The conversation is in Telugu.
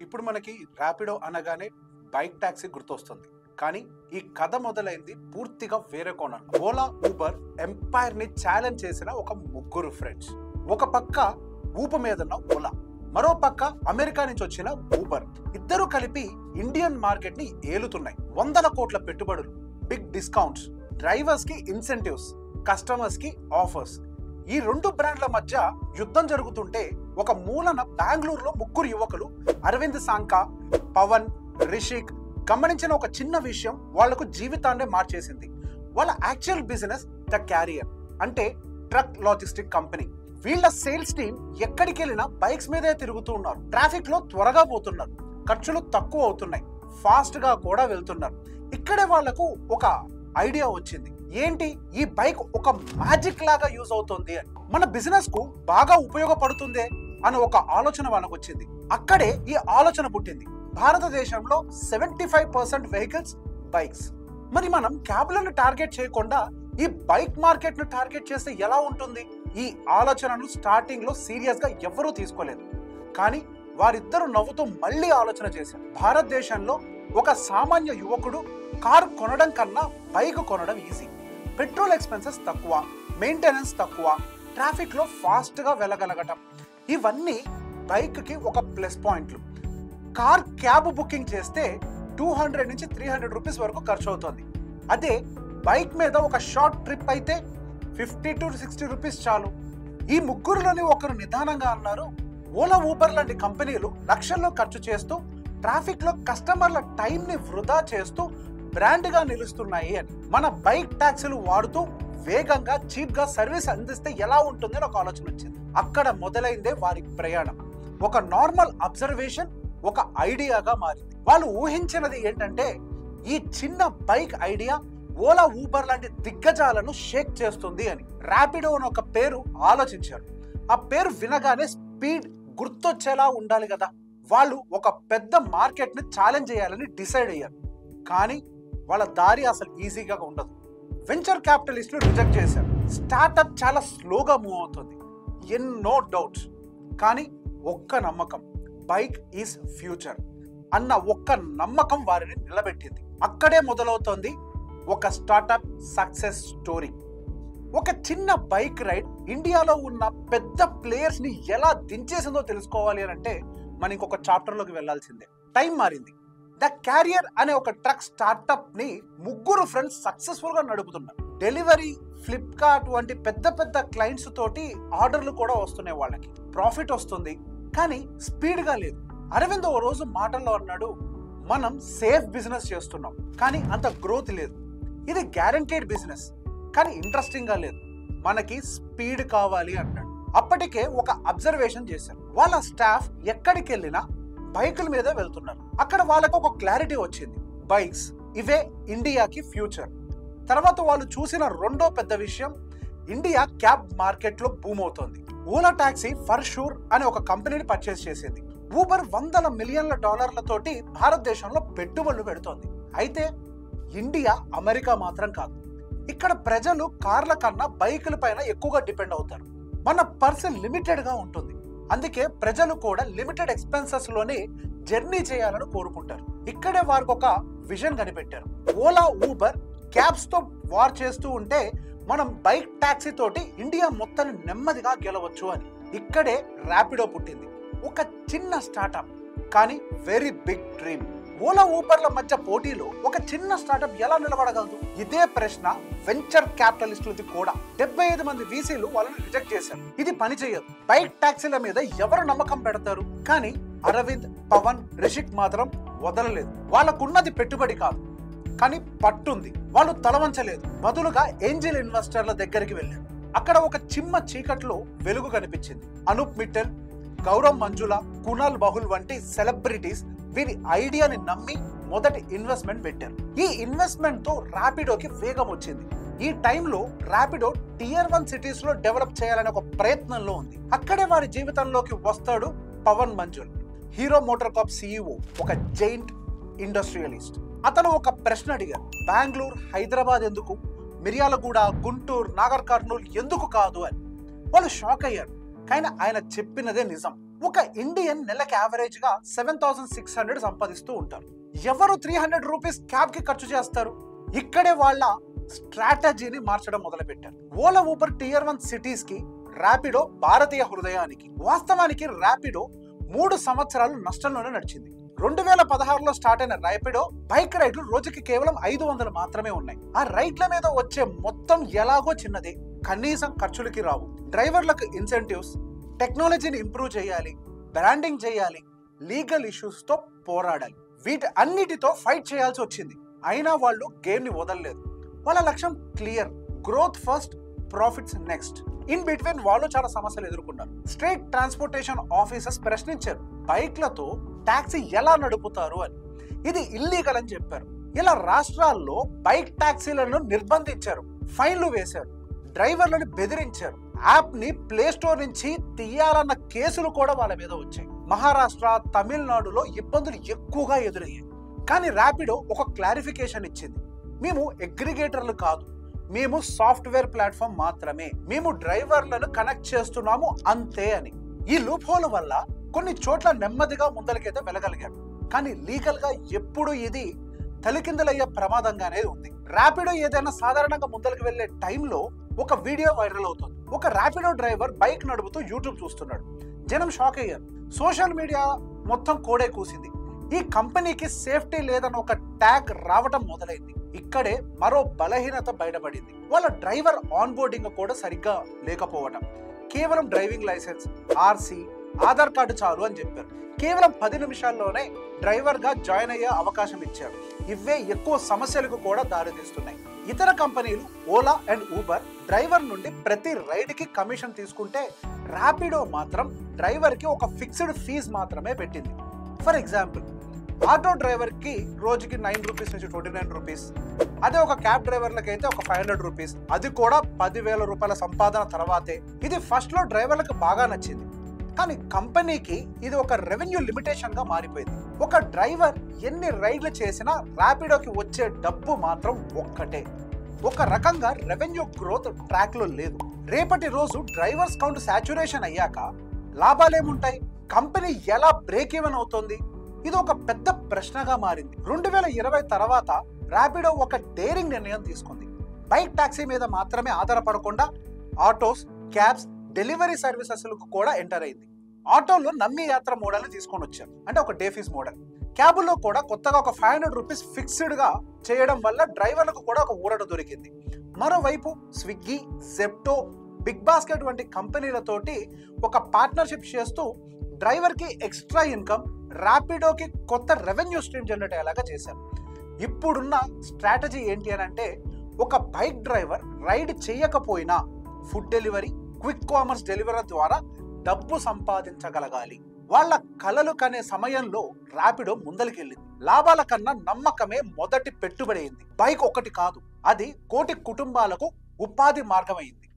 ఇప్పుడు మనకి ర్యాపిడో అనగానే బైక్ టాక్సీ గుర్తొస్తుంది. కానీ ఈ కథ మొదలైంది పూర్తిగా వేరే కోణంలో. ఓలా ఊబర్ ఎంపైర్ ని ఛాలెంజ్ చేసిన ఒక ముగ్గురు ఫ్రెండ్స్. ఒక పక్క ఊపు మీదన్న ఓలా, మరో పక్క అమెరికా నుంచి వచ్చిన ఊబర్. ఇద్దరు కలిపి ఇండియన్ మార్కెట్ ని ఏలుతున్నాయి. వందల కోట్ల పెట్టుబడులు, బిగ్ డిస్కౌంట్స్, డ్రైవర్స్ కి ఇన్సెంటివ్స్, కస్టమర్స్ కి ఆఫర్స్. ఈ రెండు బ్రాండ్ల మధ్య యుద్ధం జరుగుతుంటే ఒక మూలన బెంగళూరులో ముగ్గురు యువకులు అరవింద్ సాంకా, పవన్, రిషిక్ గమనించిన ఒక చిన్న విషయం వాళ్లకు జీవితాన్నే మార్చేసింది. వాళ్ళ యాక్చువల్ బిజినెస్ ద క్యారియర్, అంటే ట్రక్ లాజిస్టిక్ కంపెనీ. వీళ్ళ సేల్స్ టీమ్ ఎక్కడికి వెళ్ళినా బైక్స్ మీదే తిరుగుతూ ఉన్నారు. ట్రాఫిక్ లో త్వరగా పోతున్నారు, ఖర్చులు తక్కువ అవుతున్నాయి, ఫాస్ట్ గా కూడా వెళ్తున్నారు. ఇక్కడే వాళ్లకు ఒక ఐడియా వచ్చింది. ఏంటి, ఈ బైక్ ఒక మ్యాజిక్ లాగా యూజ్ అవుతుంది అని, మన బిజినెస్ కు బాగా ఉపయోగపడుతుందే అని ఒక ఆలోచన వాళ్ళకు వచ్చింది. అక్కడే ఈ ఆలోచన పుట్టింది. భారతదేశంలో 75% వెహికల్స్ బైక్స్. మరి మనం క్యాబ్లను టార్గెట్ చేయకుండా ఈ బైక్ మార్కెట్ ను టార్గెట్ చేస్తే ఎలా ఉంటుంది? ఈ ఆలోచనను స్టార్టింగ్ లో సీరియస్ గా ఎవరూ తీసుకోలేదు. కానీ వారిద్దరూ నవ్వుతూ మళ్ళీ ఆలోచన చేశారు. భారతదేశంలో ఒక సామాన్య యువకుడు కారు కొనడం కన్నా బైక్ కొనడం ఈజీ. పెట్రోల్ ఎక్స్పెన్సెస్ తక్కువ, మెయింటెనెన్స్ తక్కువ, ట్రాఫిక్ లో ఫాస్ట్ గా వెళ్ళగలగటం, ఇవన్నీ బైక్ కి ఒక ప్లస్ పాయింట్లు. కార్ క్యాబ్ బుకింగ్ చేస్తే 200 నుంచి 300 రూపీస్ వరకు ఖర్చు అవుతుంది. అదే బైక్ మీద ఒక షార్ట్ ట్రిప్ అయితే 50 to 60 రూపీస్ చాలు. ఈ ముగ్గురులోని ఒకరు నిదానంగా అన్నారు, ఓలా ఊబర్ లాంటి కంపెనీలు లక్షల్లో ఖర్చు చేస్తూ ట్రాఫిక్ లో కస్టమర్ల టైం ని వృధా చేస్తూ బ్రాండ్ గా నిలుస్తున్నాయి అని. మన బైక్ టాక్సీలు వాడుతూ వేగంగా చీప్ గా సర్వీస్ అందిస్తే ఎలా ఉంటుంది అని ఒక ఆలోచన వచ్చింది. అక్కడ మొదలైందే వారి ప్రయాణం. ఒక నార్మల్ అబ్జర్వేషన్ ఒక ఐడియాగా మారింది. వాళ్ళు ఊహించినది ఏంటంటే, ఈ చిన్న బైక్ ఐడియా ఓలా ఊబర్ లాంటి దిగ్గజాలను షేక్ చేస్తుంది అని. ర్యాపిడో అని ఒక పేరు ఆలోచించారు. ఆ పేరు వినగానే స్పీడ్ గుర్తొచ్చేలా ఉండాలి కదా. వాళ్ళు ఒక పెద్ద మార్కెట్ ని ఛాలెంజ్ చేయాలని డిసైడ్ అయ్యారు. కానీ వాళ్ళ దారి అసలు ఈజీగా ఉండదు. వెంచర్ క్యాపిటలిస్టులు రిజెక్ట్ చేశారు. స్టార్ట్అప్ చాలా స్లోగా మూవ్ అవుతుంది, ఎన్నో డౌట్స్. కానీ ఒక్క నమ్మకం, బైక్ ఈజ్ ఫ్యూచర్ అన్న ఒక్క నమ్మకం వారిని నిలబెట్టింది. అక్కడే మొదలవుతోంది ఒక స్టార్ట్అప్ సక్సెస్ స్టోరీ. ఒక చిన్న బైక్ రైడ్ ఇండియాలో ఉన్న పెద్ద ప్లేయర్స్ ని ఎలా దించేసిందో తెలుసుకోవాలి అని అంటే మనం ఇంకొక చాప్టర్లోకి వెళ్లాల్సిందే. టైం మారింది. ద క్యారియర్ అనే ఒక ట్రక్ స్టార్ట్అప్ ని ముగ్గురు ఫ్రెండ్స్ సక్సెస్ఫుల్ గా నడుపుతున్నారు. డెలివరీ, ఫ్లిప్కార్ట్ వంటి పెద్ద పెద్ద క్లయింట్స్ తోటి ఆర్డర్లు కూడా వస్తున్నాయి. వాళ్ళకి ప్రాఫిట్ వస్తుంది, కానీ స్పీడ్ గా లేదు. అరవింద్ ఓ రోజు మాటల్లో అన్నాడు, మనం సేఫ్ బిజినెస్ చేస్తున్నాం కానీ అంత గ్రోత్ లేదు. ఇది గ్యారంటీడ్ బిజినెస్ కానీ ఇంట్రెస్టింగ్ గా లేదు. మనకి స్పీడ్ కావాలి అన్నాడు. అప్పటికే ఒక అబ్జర్వేషన్ చేశారు. వాళ్ళ స్టాఫ్ ఎక్కడికి వెళ్ళినా బైకుల మీద వెళ్తున్నారు. అక్కడ వాళ్ళకు ఒక క్లారిటీ వచ్చింది, బైక్స్ ఇవే ఇండియాకి ఫ్యూచర్. తర్వాత వాళ్ళు చూసిన రెండో పెద్ద విషయం, ఇండియా క్యాబ్ మార్కెట్ లో బూమ్ అవుతోంది. ఓలా టాక్సీ ఫర్ షూర్ అనే ఒక కంపెనీని పర్చేస్ చేసింది. ఊబర్ వందల మిలియన్ల డాలర్లతోటి భారతదేశంలో పెట్టుబడులు పెడుతోంది. అయితే ఇండియా అమెరికా మాత్రం కాదు. ఇక్కడ ప్రజలు కార్ల కన్నా బైకుల పైన ఎక్కువగా డిపెండ్ అవుతారు. మన పర్సన్ లిమిటెడ్ గా ఉంటుంది. అందుకే ప్రజలు కూడా లిమిటెడ్ ఎక్స్పెన్సెస్ లోనే జర్నీ చేయాలని కోరుకుంటారు. ఇక్కడే వారికి ఒక విజన్ కనిపెట్టారు. ఓలా ఊబర్ క్యాబ్స్ తో వార్ చేస్తూ ఉంటే మనం బైక్ టాక్సీ తోటి ఇండియా మొత్తాన్ని నెమ్మదిగా గెలవచ్చు అని. ఇక్కడే ర్యాపిడో పుట్టింది. ఒక చిన్న స్టార్ట్అప్ కానీ వెరీ బిగ్ డ్రీమ్. ఓలా ఊబర్ల మధ్య పోటీలో ఒక చిన్న స్టార్ట్అప్ ఎలా నిలబడగలదు? ఇదే ప్రశ్న వెంచర్ క్యాపిటలిస్టులది కూడా. 75 మంది వీసీలు వాళ్ళని రిజెక్ట్ చేశారు. ఇది పని చేయదు. బైక్ టాక్సీల మీద ఎవరు నమ్మకం పెడతారు? కానీ అరవింద్, పవన్, రిషిక్ మాత్రం వదలలేదు. వాళ్ళకున్నది పెట్టుబడి కాదు, కానీ పట్టుంది. వాళ్ళు తలవంచలేదు. బదులుగా ఏంజల్ ఇన్వెస్టర్ల దగ్గరికి వెళ్ళారు. అక్కడ ఒక చిన్న చీకట్లో వెలుగు కనిపించింది. అనూప్ మిట్టల్, గౌరవ్ మంజుల, కునాల్ బహుల్ వంటి సెలబ్రిటీస్ వీరి ఐడియాని నమ్మి మొదటి ఇన్వెస్ట్మెంట్ పెట్టారు. ఈ ఇన్వెస్ట్మెంట్ తో ర్యాపిడోకి వేగం వచ్చింది. ఈ టైంలో ర్యాపిడో టియర్ 1 సిటీస్ లో డెవలప్ చేయాలనే ఒక ప్రయత్నంలో ఉంది. అక్కడే వారి జీవితంలోకి వస్తాడు పవన్ మంజుల్, హీరో మోటార్ కార్ప్ CEO, ఒక జైంట్ ఇండస్ట్రియలిస్ట్. అతను ఒక ప్రశ్న అడిగారు, బెంగళూరు, హైదరాబాద్ ఎందుకు, మిర్యాలగూడ, గుంటూరు, నాగర్ కర్నూలు ఎందుకు కాదు అని. వాళ్ళు షాక్ అయ్యారు. కానీ ఆయన చెప్పినదే నిజం. ఒక ఇండియన్ నెలకు యావరేజ్ గా 7,600 సంపాదిస్తూ ఉంటారు. ఎవరు 300 రూపీస్ క్యాబ్ కి ఖర్చు చేస్తారు? ఇక్కడే వాళ్ళ స్ట్రాటజీని మార్చడం మొదలుపెట్టారు. ఓలా ఊబర్ టియర్ 1 సిటీస్ కి, ర్యాపిడో భారతీయ హృదయానికి. వాస్తవానికి ర్యాపిడో 3 సంవత్సరాలు నష్టంలోనే నడిచింది. 2016లో స్టార్ట్ అయిన ర్యాపిడో బైక్ రైడ్లు రోజుకి కేవలం 500 మాత్రమే ఉన్నాయి. ఆ రైడ్ల మీద వచ్చే మొత్తం ఎలాగో చిన్నది, కనీసం ఖర్చులకి రావు. డ్రైవర్లకు ఇన్సెంటివ్స్, టెక్నాలజీని ఇంప్రూవ్ చేయాలి, బ్రాండింగ్ చేయాలి, లీగల్ ఇష్యూస్ తో పోరాడాలి. వీటి అన్నిటితో ఫైట్ చేయాల్సి వచ్చింది. అయినా వాళ్ళు గేమ్ ని వదలలేదు. వాళ్ళ లక్ష్యం clear, growth first, profits next. In between వాళ్ళు చాలా సమస్యలు ఎదుర్కొన్నారు. స్టేట్ ట్రాన్స్పోర్టేషన్ ఆఫీసర్స్ ప్రశ్నించారు, బైక్లతో టాక్సీ ఎలా నడుపుతారు అని. ఇది ఇల్లీగల్ అని చెప్పారు. ఇలా రాష్ట్రాల్లో బైక్ టాక్సీలను నిర్బంధించారు, ఫైన్లు వేశారు, డ్రైవర్లను బెదిరించారు. యాప్ ని ప్లే స్టోర్ నుంచి తీయాలన్న కేసులు కూడా వాళ్ళ మీద వచ్చాయి. మహారాష్ట్ర, తమిళనాడులో ఇబ్బందులు ఎక్కువగా ఎదురయ్యాయి. కానీ ర్యాపిడో ఒక క్లారిఫికేషన్ ఇచ్చింది, మేము అగ్రిగేటర్లు కాదు, మేము సాఫ్ట్వేర్ ప్లాట్ఫామ్ మాత్రమే, మేము డ్రైవర్లను కనెక్ట్ చేస్తున్నాము అంతే అని. ఈ లూప్ హోల్ వల్ల కొన్ని చోట్ల నెమ్మదిగా ముందలకైతే వెళ్ళగలిగారు. కానీ లీగల్ గా ఎప్పుడు ఇది తలకిందులయ్యే ప్రమాదంగానే ఉంది. ర్యాపిడో ఏదైనా సాధారణంగా ముందలకు వెళ్లే టైంలో ఒక వీడియో వైరల్ అవుతుంది. ఒక ర్యాపిడో డ్రైవర్ బైక్ నడుపుతూ యూట్యూబ్ చూస్తున్నాడు. జనం షాక్ అయ్యారు. సోషల్ మీడియా మొత్తం కోడే కూసింది. ఈ కంపెనీకి సేఫ్టీ లేదని ఒక ట్యాగ్ రావటం మొదలైంది. ఇక్కడే మరో బలహీనత బయటపడింది. వాళ్ళ డ్రైవర్ ఆన్ బోర్డింగ్ కూడా సరిగ్గా లేకపోవటం. కేవలం driving licence, RC, Aadhaar card చాలు అని చెప్పారు. కేవలం 10 నిమిషాల్లోనే డ్రైవర్ గా జాయిన్ అయ్యే అవకాశం ఇచ్చారు. ఇవే ఎక్కువ సమస్యలకు కూడా దారితీస్తున్నాయి. ఇతర కంపెనీలు ఓలా అండ్ ఊబర్ డ్రైవర్ నుండి ప్రతి రైడ్ కి కమిషన్ తీసుకుంటే, ర్యాపిడో మాత్రం డ్రైవర్ కి ఒక ఫిక్స్డ్ ఫీజు మాత్రమే పెట్టింది. ఫర్ ఎగ్జాంపుల్, ఆటో డ్రైవర్ కి రోజుకి 9 రూపీస్ నుంచి 29 రూపీస్, అదే ఒక క్యాబ్ డ్రైవర్లకి అయితే ఒక 500 రూపీస్, అది కూడా 10,000 రూపాయల సంపాదన తర్వాతే. ఇది ఫస్ట్ లో డ్రైవర్లకు బాగా నచ్చింది. కానీ కంపెనీకి ఇది ఒక రెవెన్యూ లిమిటేషన్ గా మారిపోయింది. ఒక డ్రైవర్ ఎన్ని రైడ్లు చేసినా ర్యాపిడోకి వచ్చే డబ్బు మాత్రం ఒక్కటే. ఒక రకంగా రెవెన్యూ గ్రోత్ ట్రాక్ లో లేదు. రేపటి రోజు డ్రైవర్స్ కౌంట్ సాచురేషన్ అయ్యాక లాభాలేముంటాయి? కంపెనీ ఎలా బ్రేక్ ఈవెన్ అవుతుంది? ఇది ఒక పెద్ద ప్రశ్నగా మారింది. 2020 తర్వాత ర్యాపిడో ఒక డేరింగ్ నిర్ణయం తీసుకుంది. బైక్ టాక్సీ మీద మాత్రమే ఆధారపడకుండా ఆటోస్, క్యాబ్స్, డెలివరీ సర్వీసెస్ కూడా ఎంటర్ అయింది. ఆటోలో నమ్మి యాత్ర మోడల్ ని తీసుకొని వచ్చారు, అంటే ఒక డే ఫీస్ మోడల్. క్యాబుల్లో కూడా కొత్తగా ఒక 500 రూపీస్ ఫిక్స్డ్ గా చేయడం వల్ల డ్రైవర్లకు కూడా ఒక ఊరట దొరికింది. మరోవైపు స్విగ్గీ, జెప్టో, బిగ్ బాస్కెట్ వంటి కంపెనీలతోటి ఒక పార్ట్నర్షిప్ చేస్తూ డ్రైవర్ కి ఎక్స్ట్రా ఇన్కమ్, ర్యాపిడోకి కొత్త రెవెన్యూ స్ట్రీమ్ జనరేట్ అయ్యేలాగా చేశారు. ఇప్పుడున్న స్ట్రాటజీ ఏంటి అని అంటే, ఒక బైక్ డ్రైవర్ రైడ్ చేయకపోయినా food delivery, quick commerce delivery ద్వారా డబ్బు సంపాదించగలగాలి. వాళ్ళ కలలు కనే సమయంలో ర్యాపిడో ముందలికెళ్ళింది. లాభాల కన్నా నమ్మకమే మొదటి పెట్టుబడి అయింది. బైక్ ఒకటి కాదు, అది కోటి కుటుంబాలకు ఉపాధి మార్గమైంది.